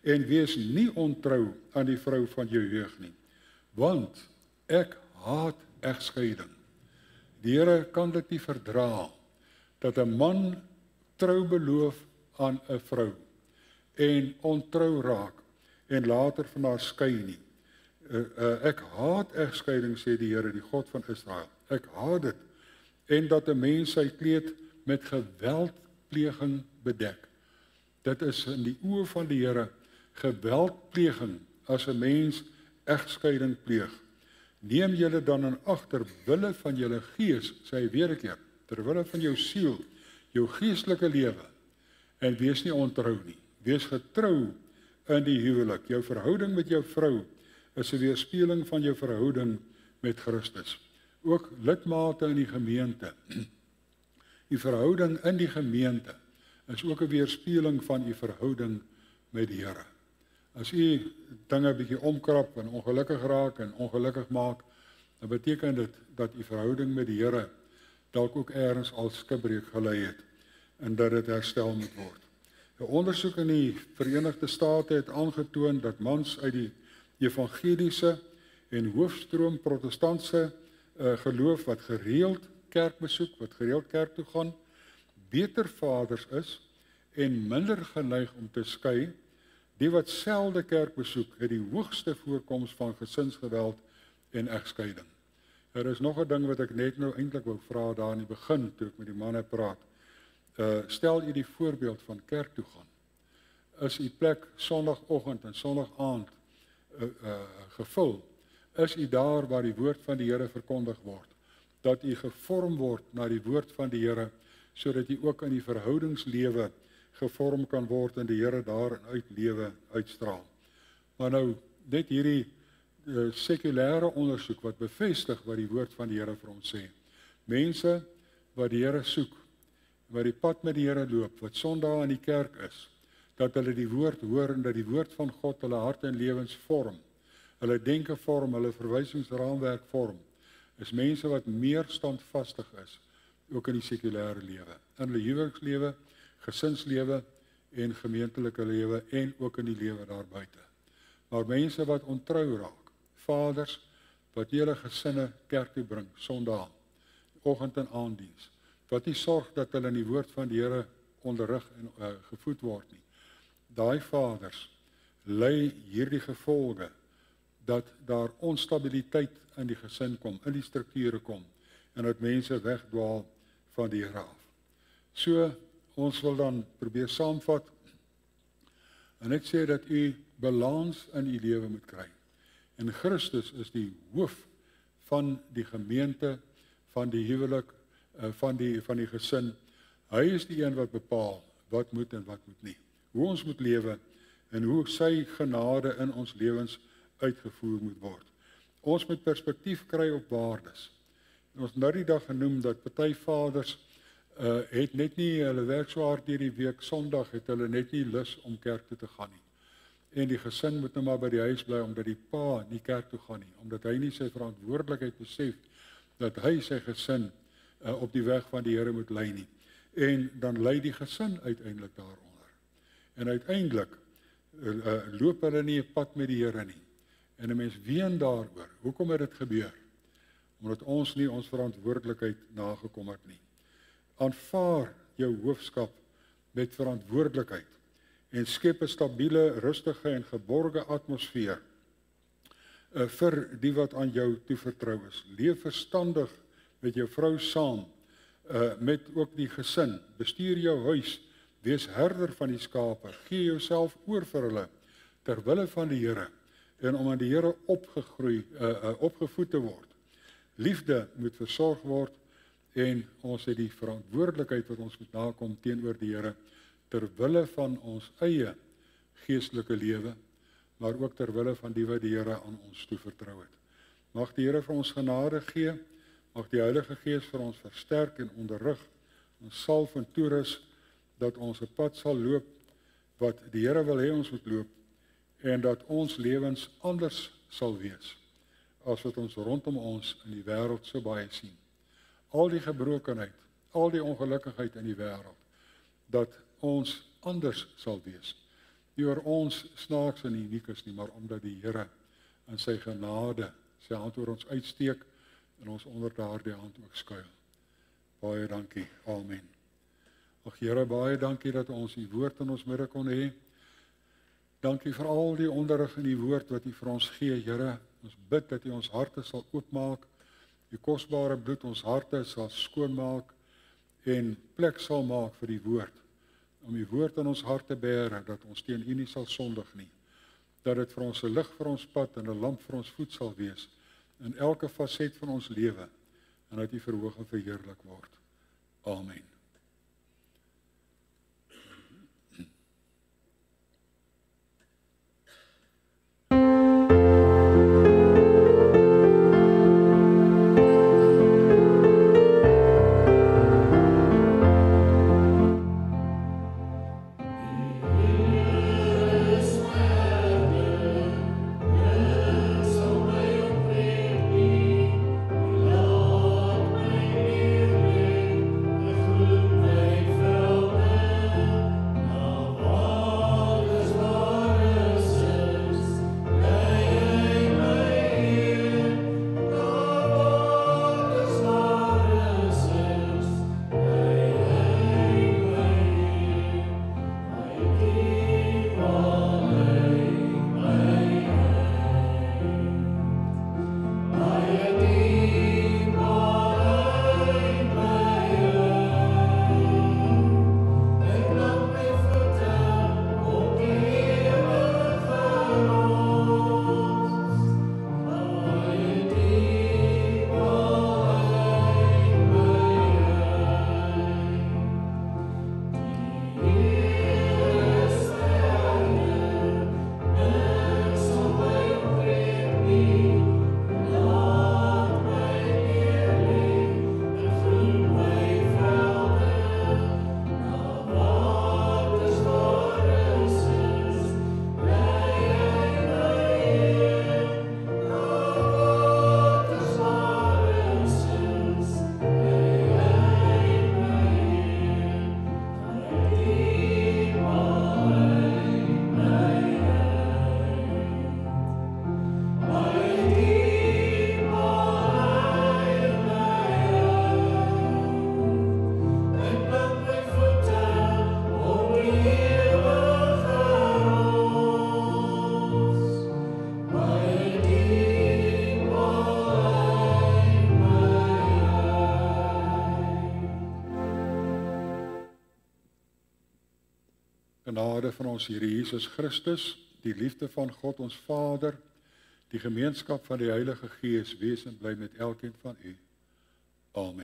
en wees nie ontrou aan die vrou van jou jeug nie. Want Ek haat egskeiding. Die Here kan dit nie verdra dat 'n man trou beloof aan 'n vrou en ontrou raak en later van haar skei nie. Ek haat egskeiding, sê die Here, die God van Israel. Ek haat dit. En dat 'n mens sy kleed met geweldpleging bedek. Dit is in die oë van die Here geweldpleging as 'n mens egskeiding pleeg. Neem julle dan in ag ter wille van julle gees, sê hy weer 'n keer, ter wille van jou siel, jou geestelike lewe, en wees nie ontrou nie. Wees getrou in die huwelik. Jou verhouding met jou vrou is 'n weerspieëling van jou verhouding met Christus. Ook lidmate in die gemeente. Die verhouding in die gemeente is ook 'n weerspieëling van u verhouding met die Here. As u dinge bietjie omkrap en ongelukkig raak en ongelukkig maak, dan beteken dit dat u verhouding met die Here dalk ook ergens al skibreek gelei het en dat dit herstel moet word. 'n Ondersoek in die Verenigde State het aangetoon dat mans uit die evangeliese en hoofstroom protestantse geloof wat gereeld kerk besoek, wat gereeld kerk toe gaan, beter vaders is en minder geneig om te skei. Die wat selde kerk besoek, het die hoogste voorkoms van gesinsgeweld en egskeiding. Is nog 'n ding wat ek net nou eintlik wou vra daar in die begin toe ek met die manne praat. Stel u die voorbeeld van kerk toe gaan. Is u plek Sondagoggend en Sondagaand gevul? Is u daar waar die woord van die Here verkondig word? Dat u gevorm word na die woord van die Here, sodat u ook in die verhoudingslewe gevorm kan word en die Here daarin uitlewe, uitstraal. Maar nou, net hierdie sekulêre ondersoek wat bevestig wat die woord van die Here vir ons sê. Mense wat die Here soek, wat die pad met die Here loop, wat Sondag in die kerk is, dat hulle die woord hoor en dat die woord van God hulle harte en lewens vorm, hulle denke vorm, hulle verwysingsraamwerk vorm, is mense wat meer standvastig is, ook in die sekulêre lewe, in hulle huwelikslewe, gesinslewe en gemeentelike lewe en ook in die lewe daar buite. Maar mense wat ontrou raak, vaders wat nie hulle gesinne kerk toe bring, Sondag, oggend en aanddiens, wat nie sorg dat hulle in die woord van die Here onderrig en gevoed word nie. Daai vaders lei hierdie gevolge dat daar onstabiliteit in die gesin kom, in die strukture kom en dat mense wegdwaal van die Here af. So, ons wil dan probeer saamvat en ek sê dat u balans in u lewe moet kry. En Christus is die hoof van die gemeente, van die huwelik, van die gesin. Hy is die een wat bepaal wat moet en wat moet nie. Hoe ons moet lewe en hoe sy genade in ons lewens uitgevoer moet word. Ons moet perspektief kry op waardes. Ons het nou die dag genoem dat party vaders het net nie, hulle werk so hard deur die week, Sondag het hulle net nie lus om kerk toe te gaan nie. En die gesin moet nou maar by die huis bly, omdat die pa nie kerk toe gaan nie, omdat hy nie sy verantwoordelikheid besef, dat hy sy gesin op die weg van die Here moet lei nie. En dan lei die gesin uiteindelik daaronder. En uiteindelik loop hulle nie 'n pad met die Here nie. En 'n mens ween daaroor. Hoekom het dit gebeur? Omdat ons nie ons verantwoordelikheid nagekom het nie. Aanvaar jou hoofskap met verantwoordelikheid en skep 'n stabiele, rustige en geborge atmosfeer vir die wat aan jou toevertrou is. Leef verstandig met jou vrou saam, met ook die gesin. Bestuur jou huis, wees herder van die skape, gee jouself oor vir hulle ter wille van die Here en om aan die Here opgevoed te word. Liefde moet versorg word en ons het die verantwoordelikheid wat ons moet nakom teenoor die Here ter wille van ons eie geestelike lewe, maar ook ter wille van die wat die Here aan ons toevertrou het. Mag die Here vir ons genade gee, mag die Heilige Gees vir ons versterk en onderrig, ons salf en toerus, dat ons 'n pad sal loop wat die Here wil hê ons moet loop en dat ons lewens anders sal wees as wat ons rondom ons in die wêreld so baie sien. Al die gebrokenheid, al die ongelukkigheid in die wêreld, dat ons anders sal wees. Nie oor ons snaaks en uniek is nie, maar omdat die Here in sy genade sy hand oor ons uitsteek en ons onder daardie hand ook skuil. Baie dankie. Amen. Ag Here, baie dankie dat ons U woord in ons midde kon hê. Dankie vir al die onderrig in die woord wat U vir ons gee, Here. Ons bid dat U ons harte sal oopmaak, U kosbare bloed ons harte sal skoonmaak en plek sal maak vir die woord. Om die woord in ons hart te bære, dat ons teen U nie sal sondig nie. Dat dit vir ons 'n lig vir ons pad en 'n lamp vir ons voet sal wees in elke faset van ons lewe en dat U verhoog en verheerlik word. Amen. Genade van ons Here Jesus Christus, die liefde van God ons Vader, die gemeenskap van die Heilige Gees wees en bly met elkeen van u. Amen.